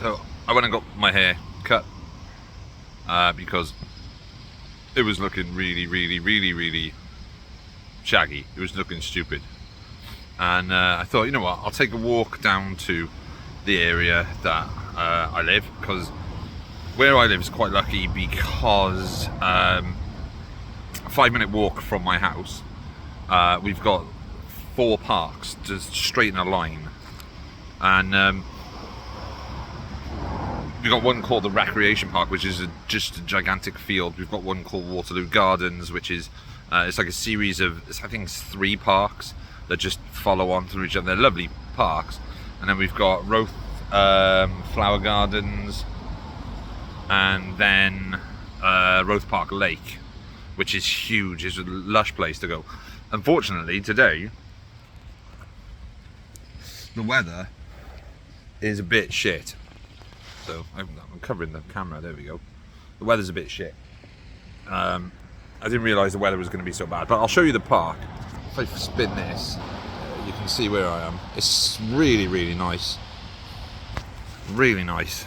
So I went and got my hair cut because it was looking really shaggy. It was looking stupid. And I thought, you know what, I'll take a walk down to the area that I live, because where I live is quite lucky because a 5-minute walk from my house, we've got 4 parks just straight in a line. And we've got one called the Recreation Park, which is just a gigantic field. We've got one called Waterloo Gardens, which is it's like a series of, I think it's 3 parks that just follow on through each other. They're lovely parks. And then we've got Roth Flower Gardens, and then Roth Park Lake, which is huge. It's a lush place to go. Unfortunately, today the weather is a bit shit. So I'm covering the camera. There we go. The weather's a bit shit. I didn't realise the weather was going to be so bad, but I'll show you the park. If I spin this, you can see where I am. It's really nice. Really nice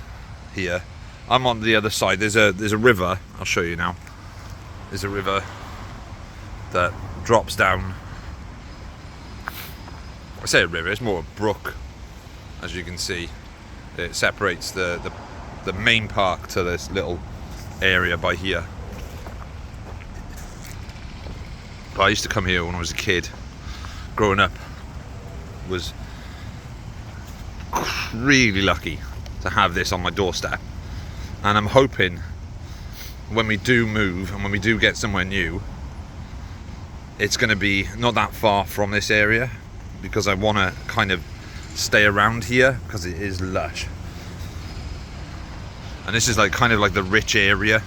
here. I'm on the other side. There's a river. I'll show you now. There's a river that drops down. I say a river, it's more a brook, as you can see. It separates the main park to this little area by here. But I used to come here when I was a kid. Growing up, was really lucky to have this on my doorstep. And I'm hoping when we do move and when we do get somewhere new, it's going to be not that far from this area, because I want to kind of stay around here because it is lush. And this is like kind of like the rich area.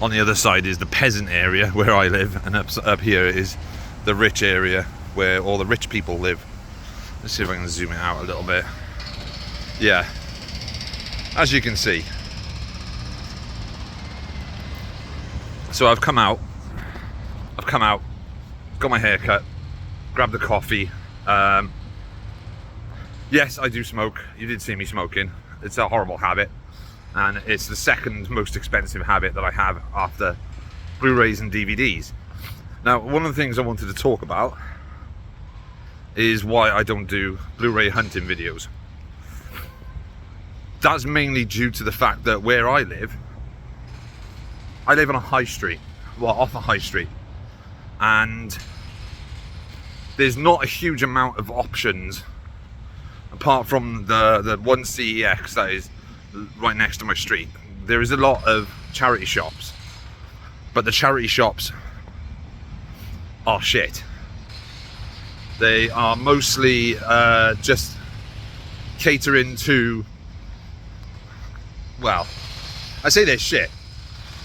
On the other side is the peasant area where I live, and up here is the rich area where all the rich people live. Let's see if I can zoom it out a little bit. Yeah, as you can see. So I've come out, got my hair cut, grabbed the coffee. Yes, I do smoke. You did see me smoking. It's a horrible habit, and it's the second most expensive habit that I have after Blu-rays and DVDs. Now, one of the things I wanted to talk about is why I don't do Blu-ray hunting videos. That's mainly due to the fact that where I live on a high street, well, off a high street, and there's not a huge amount of options apart from the one CEX that is right next to my street. There is a lot of charity shops, but the charity shops are shit. They are mostly just catering to, well, I say they're shit.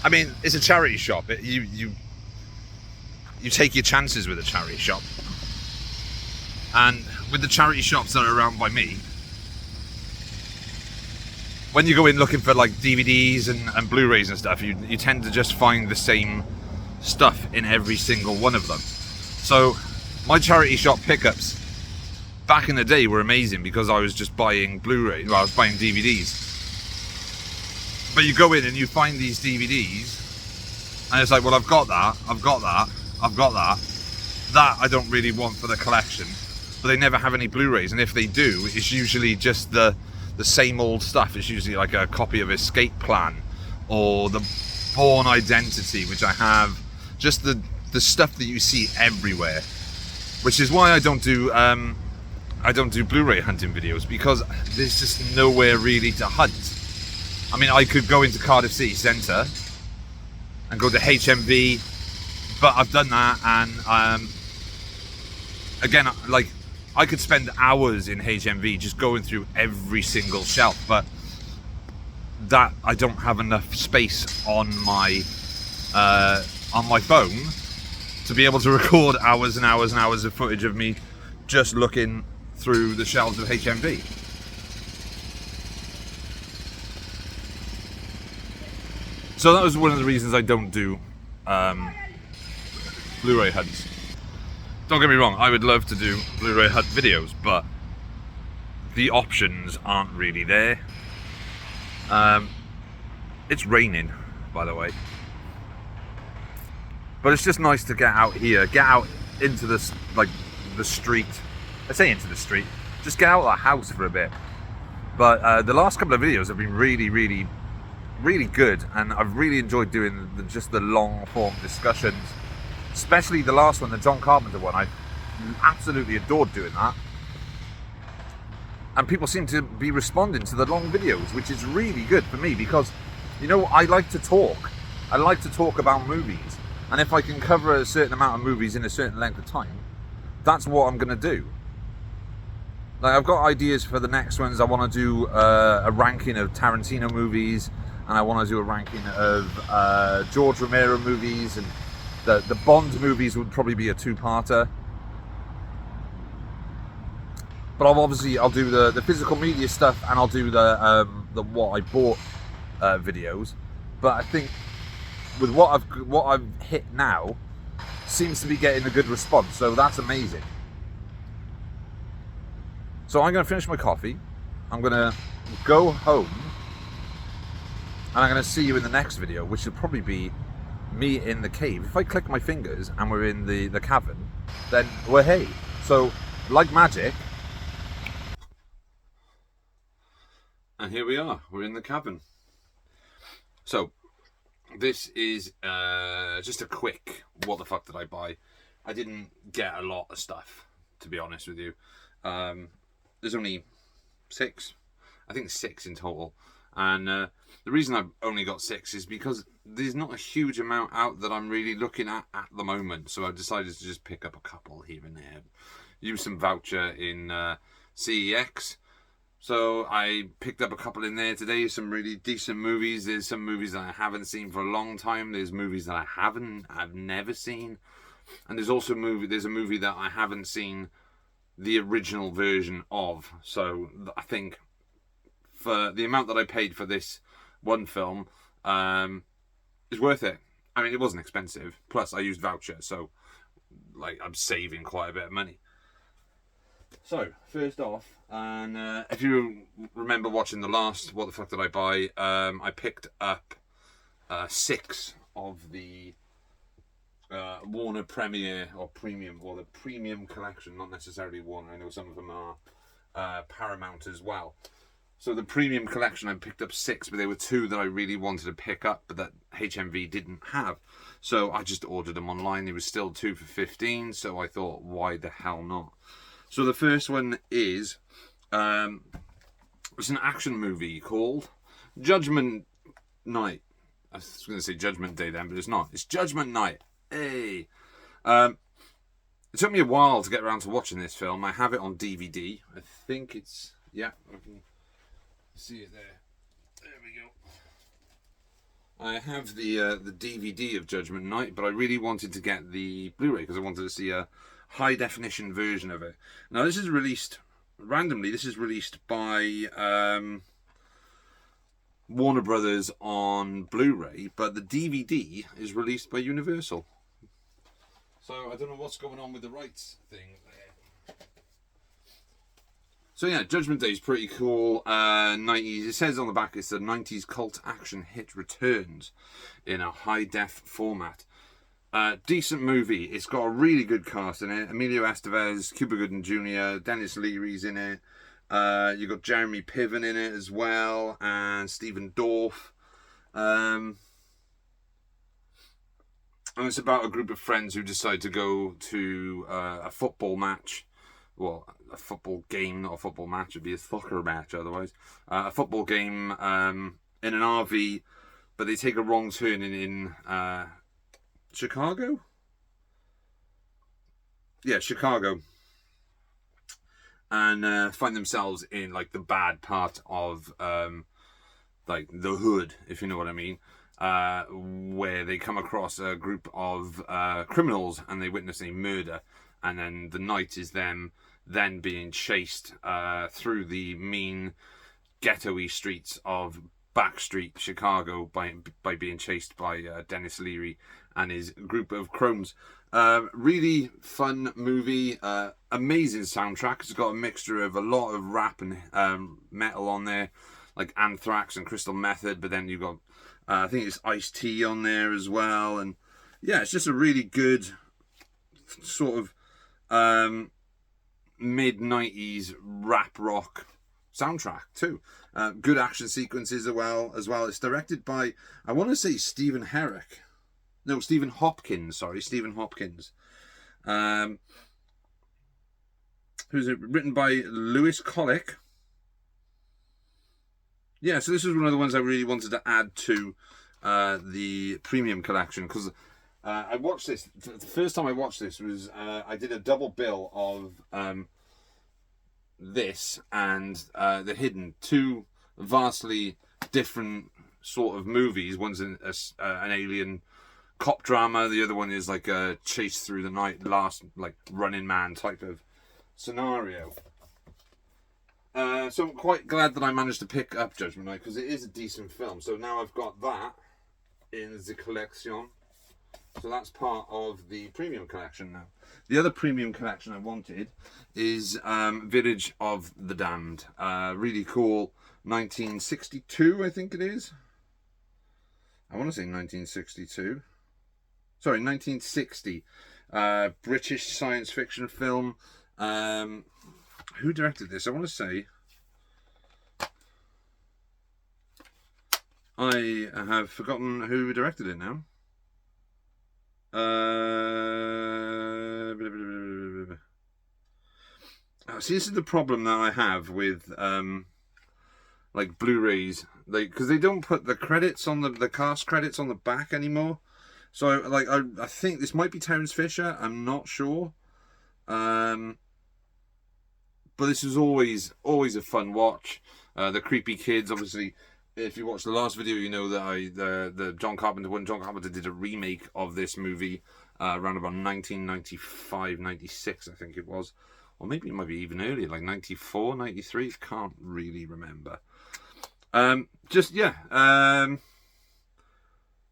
I mean, it's a charity shop. You take your chances with a charity shop. And with the charity shops that are around by me, when you go in looking for like DVDs and Blu-rays and stuff, you tend to just find the same stuff in every single one of them. So my charity shop pickups back in the day were amazing because I was just buying Blu-ray, well, I was buying DVDs. But you go in and you find these DVDs and it's like, well, I've got that. That I don't really want for the collection. But they never have any Blu-rays, and if they do, it's usually just the same old stuff. It's usually like a copy of Escape Plan or the Bourne Identity, which I have, just the stuff that you see everywhere. Which is why I don't do Blu-ray hunting videos, because there's just nowhere really to hunt. I mean, I could go into Cardiff City Centre and go to HMV, but I've done that, and again, like, I could spend hours in HMV just going through every single shelf, but that I don't have enough space on my phone to be able to record hours and hours and hours of footage of me just looking through the shelves of HMV. So that was one of the reasons I don't do Blu-ray hunts. Don't get me wrong, I would love to do Blu-ray hunt videos, but the options aren't really there. It's raining, by the way, but it's just nice to get out here, get out into the street. I say into the street, just get out of the house for a bit. But the last couple of videos have been really, really, really good, and I've really enjoyed doing just the long form discussions, especially the last one, the John Carpenter one. I absolutely adored doing that, and people seem to be responding to the long videos, which is really good for me, because, you know, I like to talk. I like to talk about movies, and if I can cover a certain amount of movies in a certain length of time, that's what I'm going to do. Like, I've got ideas for the next ones. I want to do a ranking of Tarantino movies, and I want to do a ranking of George Romero movies, and the Bond movies would probably be a two-parter. But I'll do the physical media stuff, and I'll do the what I bought videos. But I think with what I've hit now, seems to be getting a good response, so that's amazing. So I'm going to finish my coffee, I'm going to go home, and I'm going to see you in the next video, which will probably be me in the cave. If I click my fingers and we're in the cavern, then we're hey. So, like magic, and here we are, we're in the cavern. So, this is just a quick, what the fuck did I buy? I didn't get a lot of stuff, to be honest with you. There's only 6, I think 6 in total, and the reason I've only got 6 is because there's not a huge amount out that I'm really looking at the moment, so I've decided to just pick up a couple here and there, use some voucher in CEX, so I picked up a couple in there today, some really decent movies. There's some movies that I haven't seen for a long time, there's movies that I've never seen, and there's also there's a movie that I haven't seen the original version of. So I think for the amount that I paid for this one film, is worth it. I mean, it wasn't expensive. Plus, I used voucher, so like I'm saving quite a bit of money. So first off, and if you remember watching the last What the Fuck Did I Buy, I picked up 6 of the Warner Premiere or Premium, or the Premium Collection, not necessarily Warner. I know some of them are Paramount as well. So the Premium Collection, I picked up 6, but there were 2 that I really wanted to pick up, but that HMV didn't have. So I just ordered them online. There was still 2 for $15, so I thought, why the hell not? So the first one is, it's an action movie called Judgment Night. I was going to say Judgment Day then, but it's not. It's Judgment Night. Hey, it took me a while to get around to watching this film. I have it on DVD. I think it's, yeah, I can see it there. There we go. I have the DVD of Judgment Night, but I really wanted to get the Blu-ray because I wanted to see a high definition version of it. Now this is released randomly. This is released by Warner Brothers on Blu-ray, but the DVD is released by Universal. So I don't know what's going on with the rights thing there. So yeah, Judgment Day is pretty cool. 90s. It says on the back it's the 90s cult action hit returns in a high def format. Decent movie. It's got a really good cast in it. Emilio Estevez, Cuba Gooding Jr., Dennis Leary's in it. You've got Jeremy Piven in it as well, and Stephen Dorff. And it's about a group of friends who decide to go to a football match. Well, a football game, not a football match. It'd be a soccer match otherwise. A football game in an RV, but they take a wrong turn in Chicago? Yeah, Chicago. And find themselves in like the bad part of like the hood, if you know what I mean. Where they come across a group of criminals and they witness a murder, and then the night is them then being chased through the mean ghetto-y streets of backstreet Chicago by being chased by Dennis Leary and his group of crones. Really fun movie, amazing soundtrack. It's got a mixture of a lot of rap and metal on there. like Anthrax and Crystal Method, but then you've got, I think it's Ice-T on there as well. And yeah, it's just a really good sort of mid-90s rap rock soundtrack too. Good action sequences as well. It's directed by, I want to say, Stephen Hopkins. Stephen Hopkins. Who's it? Written by Lewis Colick. Yeah, so this was one of the ones I really wanted to add to the premium collection, because I watched this. The first time I watched this was I did a double bill of this and The Hidden, two vastly different sort of movies. One's an alien cop drama, the other one is like a chase through the night, last like Running Man type of scenario. So I'm quite glad that I managed to pick up Judgment Night, because it is a decent film. So now I've got that in the collection. So that's part of the premium collection now. The other premium collection I wanted is Village of the Damned. Really cool 1962, I think it is. I want to say 1962. Sorry, 1960. British science fiction film. Who directed this? I want to say... I have forgotten who directed it now. See, this is the problem that I have with like Blu-rays, because they don't put the credits on the cast credits on the back anymore. So I think this might be Terence Fisher. I'm not sure. But this is always a fun watch. The creepy kids, obviously. If you watched the last video, you know that the John Carpenter did a remake of this movie around about 1995, 96, I think it was. Or maybe it might be even earlier, like 94, 93, can't really remember.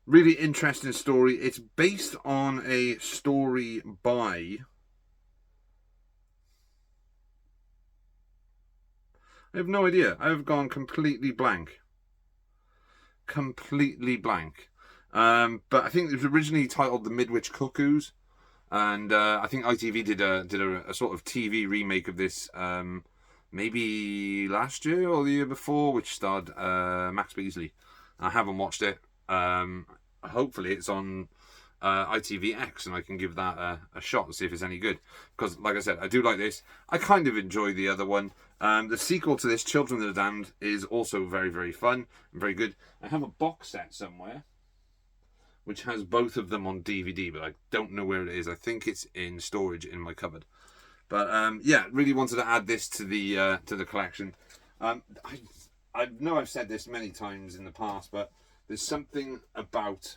Really interesting story. It's based on a story by... I have no idea. I have gone completely blank. But I think it was originally titled The Midwich Cuckoos, and I think ITV did a sort of TV remake of this maybe last year or the year before, which starred Max Beasley. I haven't watched it. Hopefully it's on ITVX and I can give that a shot and see if it's any good, because like I said, I do like this. I kind of enjoy the other one. The sequel to this, Children of the Damned, is also very, very fun and very good. I have a box set somewhere which has both of them on DVD, but I don't know where it is. I think it's in storage in my cupboard. But yeah, really wanted to add this to the collection. I know I've said this many times in the past, but there's something about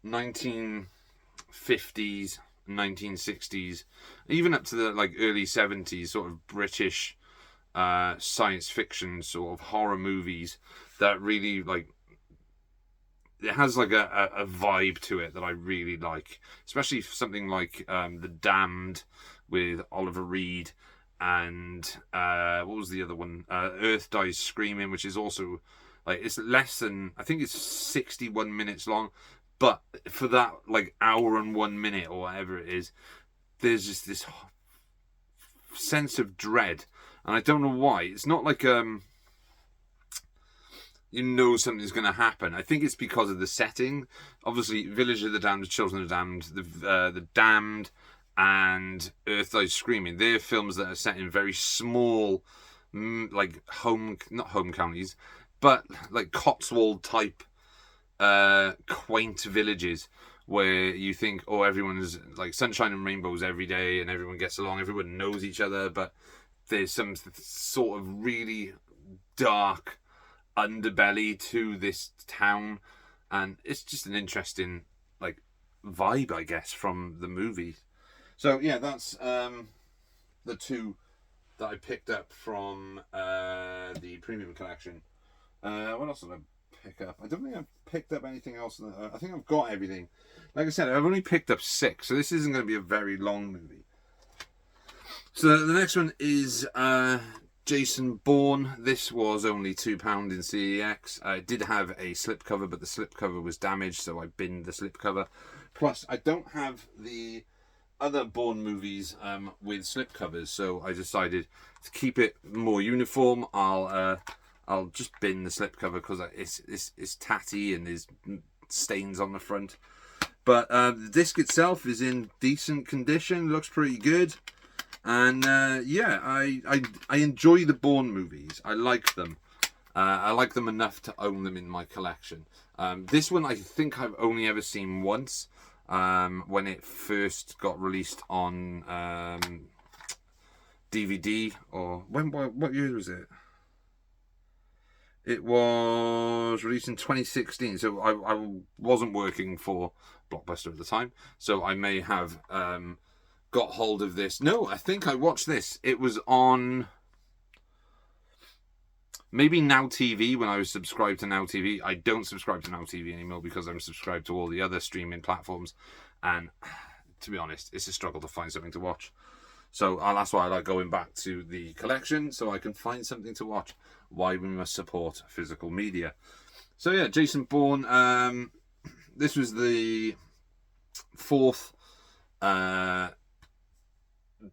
1950s, 1960s, even up to the like early 70s, sort of British science fiction sort of horror movies that really, like, it has like a vibe to it that I really like, especially something like The Damned with Oliver Reed, and what was the other one, Earth Dies Screaming, which is also like, it's less than, I think it's 61 minutes long, but for that like hour and 1 minute or whatever it is, there's just this sense of dread, and I don't know why. It's not like you know something's going to happen. I think it's because of the setting. Obviously, Village of the Damned, Children of the Damned, the Damned, and Earth Dies Screaming. They're films that are set in very small, like not home counties, but like Cotswold type, quaint villages where you think, oh, everyone's like sunshine and rainbows every day, and everyone gets along, everyone knows each other, but there's some sort of really dark underbelly to this town, and it's just an interesting like vibe, I guess, from the movie. So yeah, that's the two that I picked up from the premium collection. What else did I pick up? I don't think I've picked up anything else. I think I've got everything. Like I said, I've only picked up 6, so this isn't going to be a very long movie. So the next one is Jason Bourne. This was only £2 in CEX. It did have a slipcover, but the slipcover was damaged, so I binned the slipcover. Plus, I don't have the other Bourne movies with slipcovers, so I decided to keep it more uniform. I'll just bin the slipcover because it's tatty and there's stains on the front. But the disc itself is in decent condition, looks pretty good. And yeah, I enjoy the Bourne movies. I like them. I like them enough to own them in my collection. This one I think I've only ever seen once, when it first got released on DVD. Or what year was it? It was released in 2016, so I wasn't working for Blockbuster at the time, so I may have got hold of this. No, I think I watched this. It was on maybe Now TV when I was subscribed to Now TV. I don't subscribe to Now TV anymore because I'm subscribed to all the other streaming platforms, and to be honest, it's a struggle to find something to watch. So that's why I like going back to the collection, so I can find something to watch. Why we must support physical media. So yeah, Jason Bourne. This was the fourth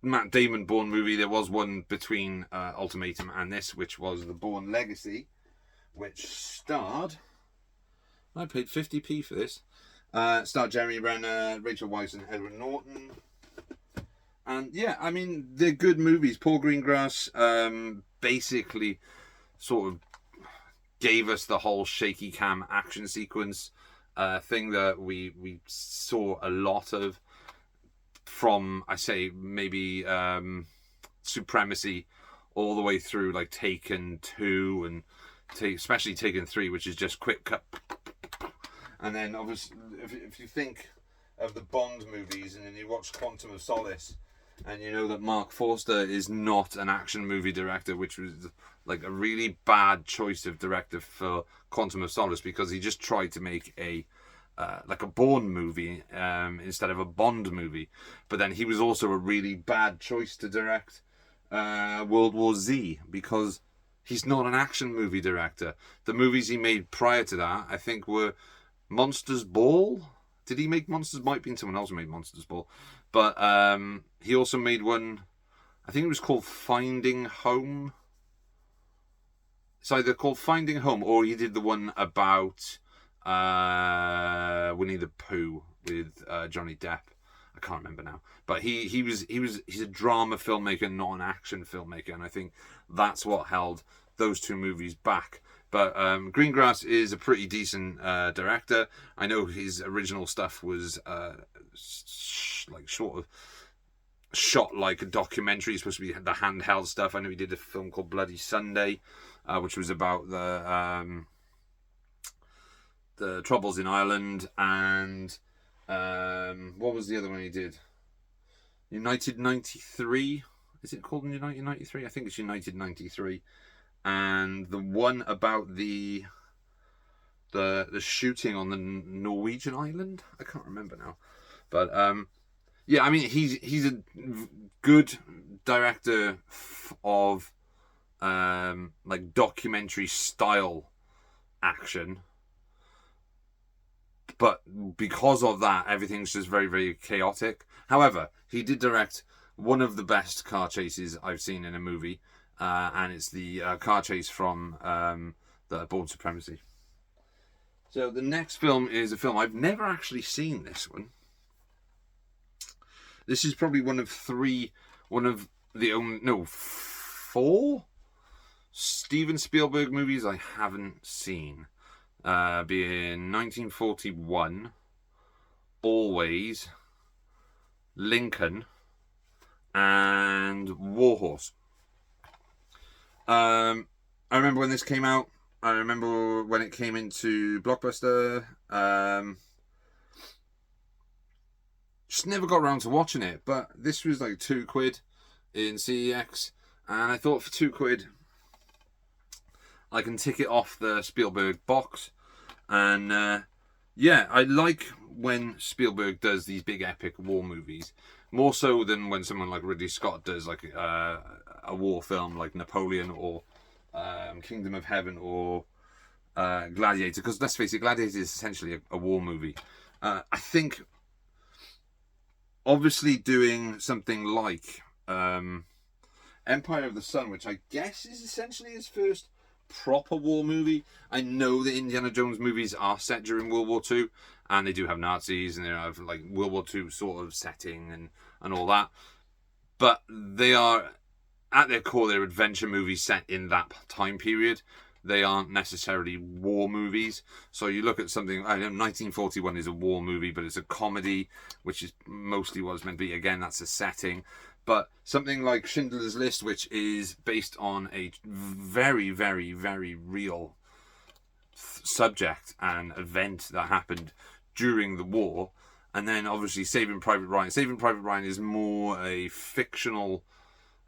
Matt Damon Bourne movie. There was one between Ultimatum and this, which was the Bourne Legacy, which starred... I paid 50p for this. Starred Jeremy Renner, Rachel Weisz and Edward Norton. And yeah, I mean, they're good movies. Paul Greengrass basically sort of gave us the whole shaky cam action sequence thing that we saw a lot of from, I say, maybe Supremacy all the way through, like Taken 2 and especially Taken 3, which is just quick cut. And then obviously, if you think of the Bond movies and then you watch Quantum of Solace, and you know that Mark Forster is not an action movie director, which was like a really bad choice of director for Quantum of Solace, because he just tried to make a Bourne movie instead of a Bond movie. But then he was also a really bad choice to direct World War Z, because he's not an action movie director. The movies he made prior to that, I think, were Monsters Ball. Did he make Monsters? Might have been someone else who made Monsters Ball. But he also made one, I think it was called Finding Home. It's either called Finding Home, or he did the one about Winnie the Pooh with Johnny Depp. I can't remember now. But he's a drama filmmaker, not an action filmmaker, and I think that's what held those two movies back. But Greengrass is a pretty decent director. I know his original stuff was like sort of shot like a documentary, supposed to be the handheld stuff. I know he did a film called Bloody Sunday, which was about the troubles in Ireland, and what was the other one he did? United 93. Is it called United 93? I think it's United 93. And the one about the shooting on the Norwegian island, I can't remember now. But yeah, I mean, he's a good director of like documentary style action. But because of that, everything's just very, very chaotic. However, he did direct one of the best car chases I've seen in a movie. And it's the car chase from the Bourne Supremacy. So the next film is a film I've never actually seen. This one. This is probably one of four Steven Spielberg movies I haven't seen. Being 1941, Always, Lincoln, and Warhorse. I remember when this came out. I remember when it came into Blockbuster. Just never got around to watching it, but this was like £2 in CEX, and I thought for £2 I can tick it off the Spielberg box. And yeah, I like when Spielberg does these big epic war movies, more so than when someone like Ridley Scott does like a a war film like Napoleon or Kingdom of Heaven or Gladiator, because let's face it, Gladiator is essentially a war movie. I think obviously doing something like Empire of the Sun, which I guess is essentially his first proper war movie. I know the Indiana Jones movies are set during World War II, and they do have Nazis and they have like World War II sort of setting and all that, but they are at their core, they're adventure movies set in that time period. They aren't necessarily war movies. So you look at something, I know 1941 is a war movie, but it's a comedy, which is mostly what it's meant to be. Again, that's a setting. But something like Schindler's List, which is based on a very, very, very real subject and event that happened during the war. And then obviously Saving Private Ryan. Saving Private Ryan is more a fictional,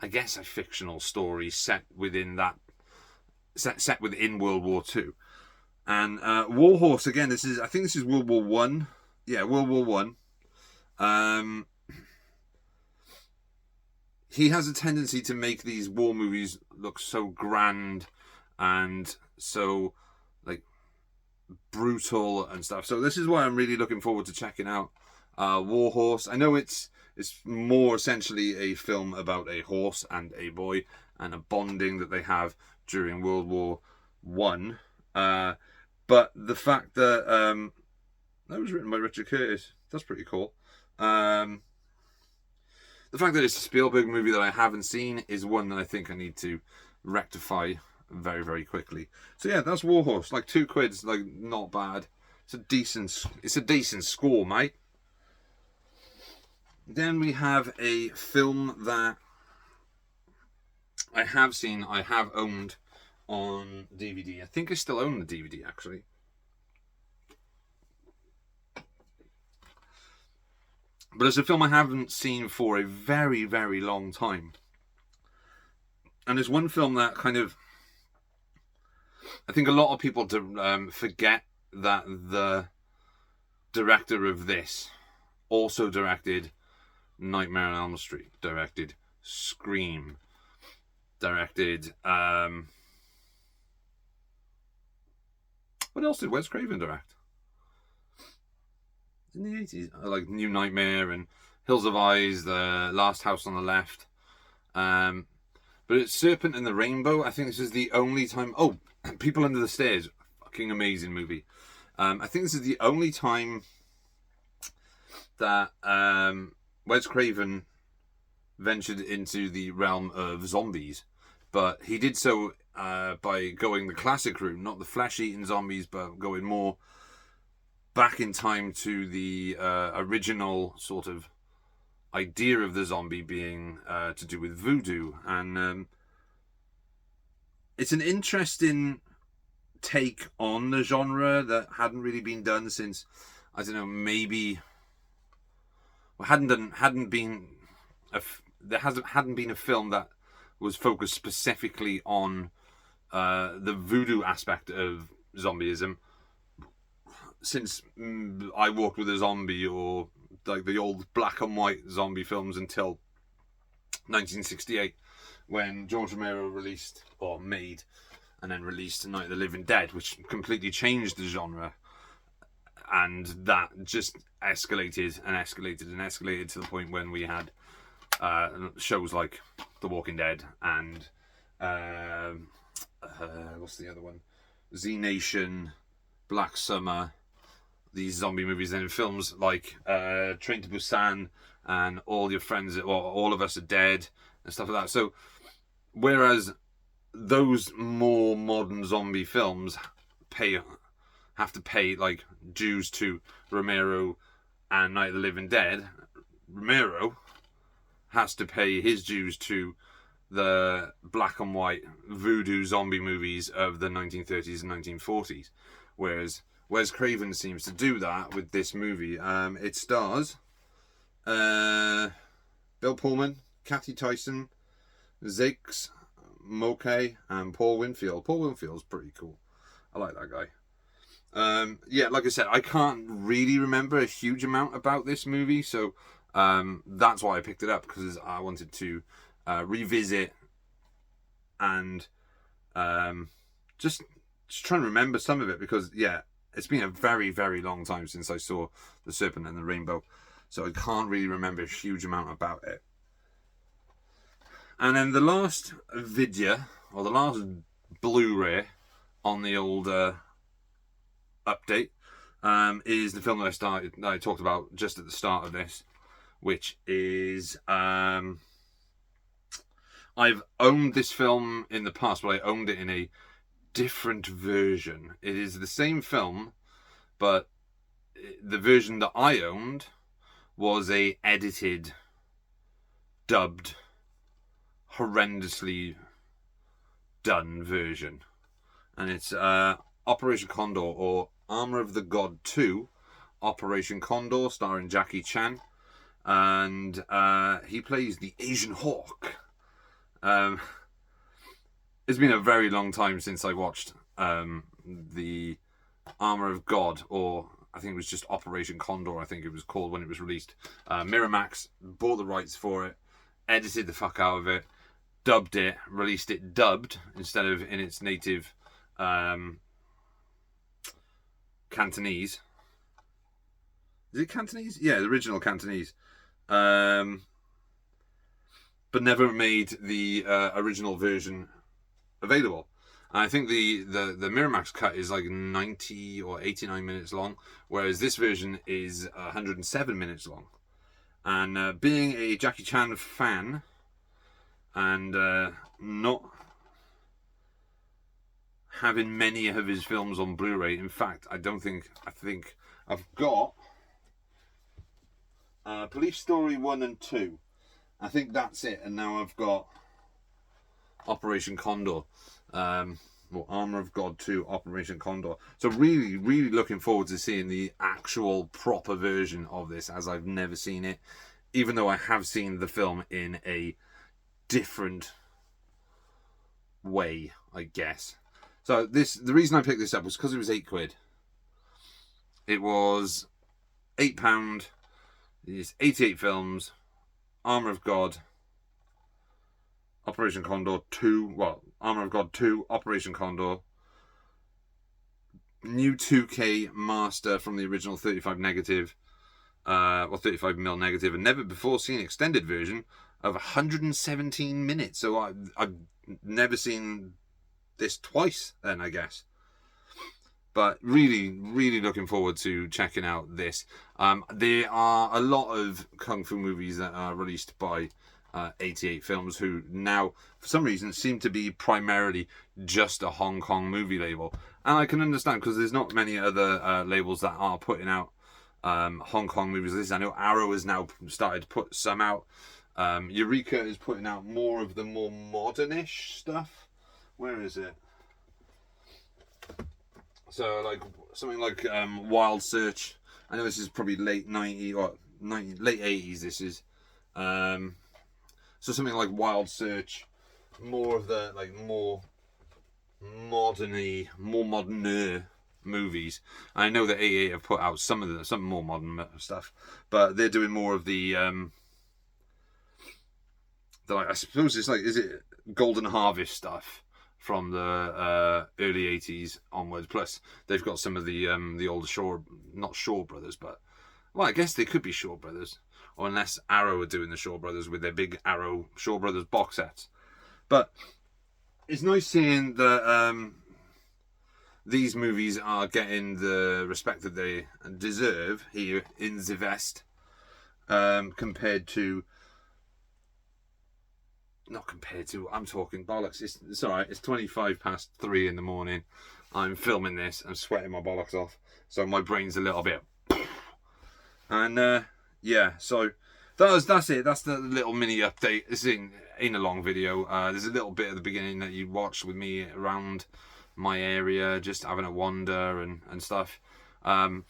I guess a fictional story set within that, set within World War II. And War Horse, again, I think this is World War One. Yeah, World War One. He has a tendency to make these war movies look so grand and so like brutal and stuff. So this is why I'm really looking forward to checking out War Horse. I know it's more essentially a film about a horse and a boy and a bonding that they have during World War One. But the fact that that was written by Richard Curtis, that's pretty cool. The fact that it's a Spielberg movie that I haven't seen is one that I think I need to rectify very, very quickly. So yeah, that's War Horse. Like £2, like not bad. It's a decent score, mate. Then we have a film that I have seen, I have owned on DVD. I think I still own the DVD, actually. But it's a film I haven't seen for a very, very long time. And it's one film that kind of, I think a lot of people forget that the director of this also directed Nightmare on Elm Street, directed Scream, directed what else did Wes Craven direct in the 80s? Like New Nightmare and Hills of Eyes, The Last House on the Left. But it's Serpent and the Rainbow. I think this is the only time. Oh, People Under the Stairs, fucking amazing movie. I think this is the only time that Wes Craven ventured into the realm of zombies, but he did so by going the classic route, not the flesh-eating zombies, but going more back in time to the original sort of idea of the zombie being to do with voodoo. And it's an interesting take on the genre that hadn't really been done since, I don't know, maybe hadn't been a film that was focused specifically on the voodoo aspect of zombieism since I Walked with a Zombie, or like the old black and white zombie films, until 1968, when George Romero made and then released Night of the Living Dead, which completely changed the genre. And that just escalated and escalated and escalated to the point when we had shows like The Walking Dead and what's the other one? Z Nation, Black Summer, these zombie movies, and films like Train to Busan and All Your Friends, or All of Us Are Dead and stuff like that. So whereas those more modern zombie films have to pay like dues to Romero and Night of the Living Dead, Romero has to pay his dues to the black and white voodoo zombie movies of the 1930s and 1940s. Whereas Wes Craven seems to do that with this movie. It stars Bill Pullman, Kathy Tyson, Ziggs Moke, and Paul Winfield. Paul Winfield's pretty cool. I like that guy. Yeah, like I said, I can't really remember a huge amount about this movie, so that's why I picked it up, because I wanted to revisit and just trying to remember some of it, because it's been a very, very long time since I saw The Serpent and the Rainbow, so I can't really remember a huge amount about it. And then the last video, or the last Blu-ray on the old update, is the film that I talked about just at the start of this, which is I've owned this film in the past, but I owned it in a different version. It is the same film, but the version that I owned was a edited, dubbed, horrendously done version, and it's Operation Condor, or Armor of the God 2, Operation Condor, starring Jackie Chan, and he plays the Asian Hawk. It's been a very long time since I watched the Armor of God, or I think it was just Operation Condor, I think it was called when it was released. Miramax bought the rights for it, edited the fuck out of it, dubbed it, released it dubbed instead of in its native Cantonese. Is it Cantonese? Yeah, the original Cantonese. But never made the original version available. And I think the Miramax cut is like 90 or 89 minutes long, whereas this version is 107 minutes long. And being a Jackie Chan fan, and not having many of his films on Blu-ray, in fact, I think I've got Police Story 1 and 2. I think that's it, and now I've got Operation Condor, or Armor of God 2, Operation Condor. So really, really looking forward to seeing the actual proper version of this, as I've never seen it, even though I have seen the film in a different way, I guess. So the reason I picked this up was because it was £8. It was £8. It's 88 films. Armor of God, Operation Condor 2, Armor of God 2, Operation Condor, new 2K master from the original 35 negative, or 35mm negative, and never before seen extended version of 117 minutes. So I've never seen this twice then, I guess. But really, really looking forward to checking out this. There are a lot of Kung Fu movies that are released by 88 Films, who now, for some reason, seem to be primarily just a Hong Kong movie label. And I can understand, because there's not many other labels that are putting out Hong Kong movies like this. I know Arrow has now started to put some out. Eureka is putting out more of the more modernish stuff. Where is it? So, like, something like Wild Search. I know this is probably late 90s or late 80s. This is so something like Wild Search, more of the more moderner movies. I know that 88 have put out some more modern stuff, but they're doing more of the I suppose it's like, is it Golden Harvest stuff from the early 80s onwards. Plus, they've got some of the older not Shaw Brothers, but, well, I guess they could be Shaw Brothers, or unless Arrow are doing the Shaw Brothers with their big Arrow Shaw Brothers box sets. But it's nice seeing that these movies are getting the respect that they deserve here in the West, compared to... Not compared to, I'm talking bollocks. It's alright, it's 3:25 in the morning. I'm filming this, I'm sweating my bollocks off, so my brain's a little bit... And, yeah, so that's it. That's the little mini update. This ain't a long video. There's a little bit at the beginning that you watched with me around my area, just having a wander and stuff. The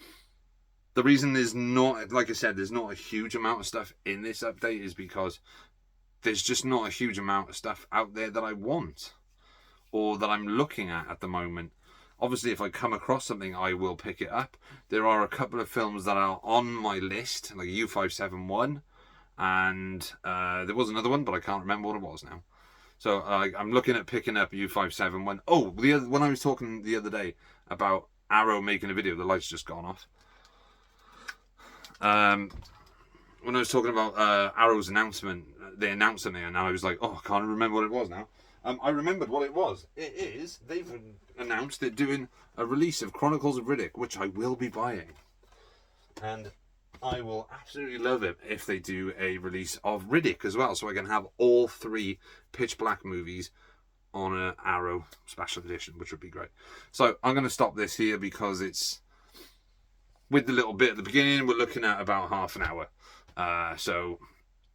reason there's not, like I said, there's not a huge amount of stuff in this update is because there's just not a huge amount of stuff out there that I want or that I'm looking at the moment. Obviously, if I come across something, I will pick it up. There are a couple of films that are on my list, like U571, and there was another one, but I can't remember what it was now. So I'm looking at picking up U57 when when I was talking the other day about Arrow making a video, the light's just gone off. When I was talking about Arrow's announcement, they announced something, and I was like, oh, I can't remember what it was now. I remembered what it was. They've announced they're doing a release of Chronicles of Riddick, which I will be buying. And I will absolutely love it if they do a release of Riddick as well, so I can have all 3 Pitch Black movies on an Arrow special edition, which would be great. So I'm going to stop this here because it's, with the little bit at the beginning, we're looking at about half an hour. So,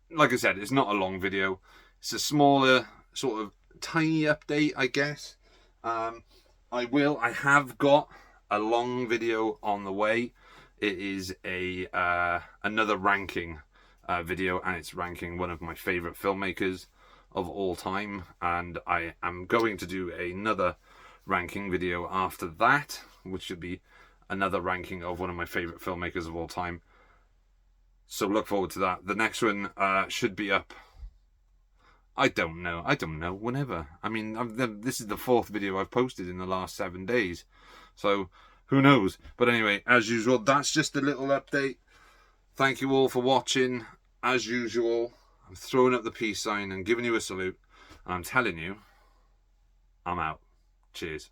like I said, it's not a long video. It's a smaller, sort of tiny update, I guess. I have got a long video on the way. It is another ranking video, and it's ranking one of my favourite filmmakers of all time. And I am going to do another ranking video after that, which should be another ranking of one of my favourite filmmakers of all time. So look forward to that. The next one should be up, I don't know, whenever. I mean, this is the 4th video I've posted in the last 7 days. So who knows? But anyway, as usual, that's just a little update. Thank you all for watching. As usual, I'm throwing up the peace sign and giving you a salute. And I'm telling you, I'm out. Cheers.